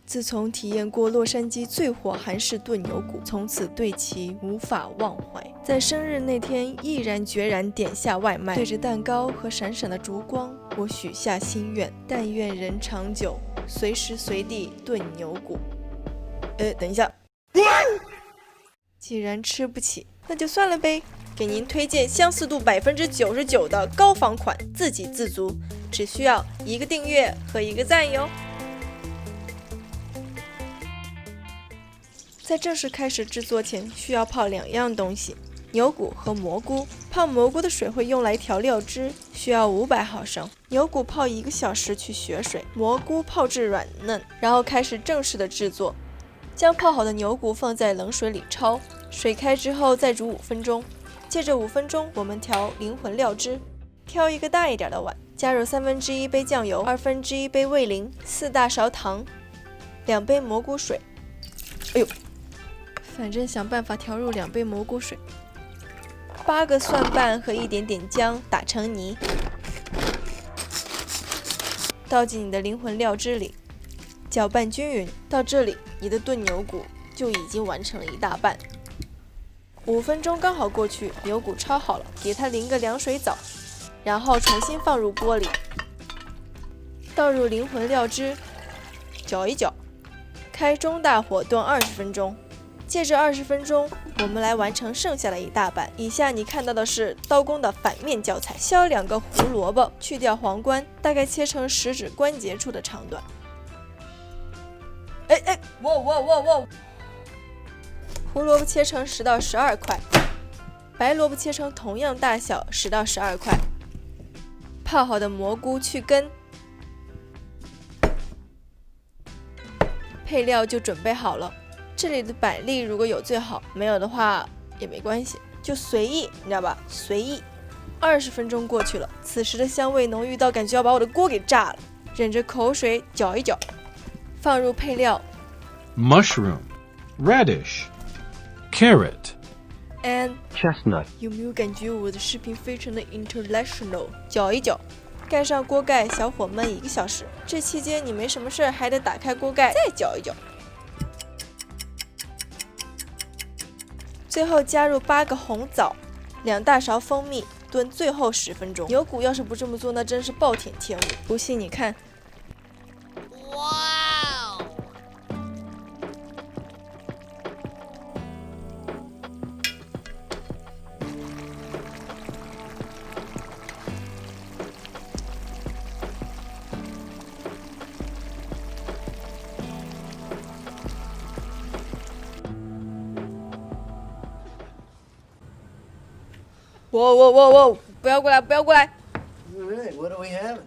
自从体验过洛杉矶最火韩式炖牛骨，从此对其无法忘怀。在生日那天，毅然决然点下外卖，对着蛋糕和闪闪的烛光，我许下心愿：但愿人长久，随时随地炖牛骨。等一下，既然吃不起，那就算了呗。给您推荐相似度99%的高仿款，自给自足，只需要1个订阅和1个赞哟。在正式开始制作前，需要泡2样东西：牛骨和蘑菇。泡蘑菇的水会用来调料汁，需要500毫升。牛骨泡1个小时去血水，蘑菇泡至软嫩，然后开始正式的制作。将泡好的牛骨放在冷水里焯，水开之后再煮5分钟。接着5分钟，我们调灵魂料汁。挑一个大一点的碗，加入1/3杯酱油，1/2杯味淋，4大勺糖，2杯蘑菇水。反正想办法调入2杯蘑菇水，8个蒜瓣和一点点姜打成泥，倒进你的灵魂料汁里，搅拌均匀。到这里，你的炖牛骨就已经完成了1大半。5分钟刚好过去，牛骨焯好了，给它淋个凉水澡，然后重新放入锅里，倒入灵魂料汁，搅一搅，开中大火炖20分钟。接着20分钟，我们来完成剩下的1大半。以下你看到的是刀工的反面教材。削2个胡萝卜，去掉皇冠，大概切成食指关节处的长短。哇！胡萝卜切成10到12块，白萝卜切成同样大小10到12块。泡好的蘑菇去根，配料就准备好了。这里的摆例如果有最好，没有的话也没关系，就随意，你知道吧？随意。20分钟过去了，此时的香味浓郁到感觉要把我的锅给炸了。忍着口水搅一搅，放入配料 mushroom, radish, carrot, and chestnut. 有没有感觉我的视频非常的 international？ 搅一搅，盖上锅盖，小火焖1个小时。这期间你没什么事儿，还得打开锅盖再搅一搅。最后加入8个红枣，2大勺蜂蜜，炖最后10分钟。牛骨要是不这么做，那真是暴殄天物。不信你看。哇！不要过来！ All right, what are we having?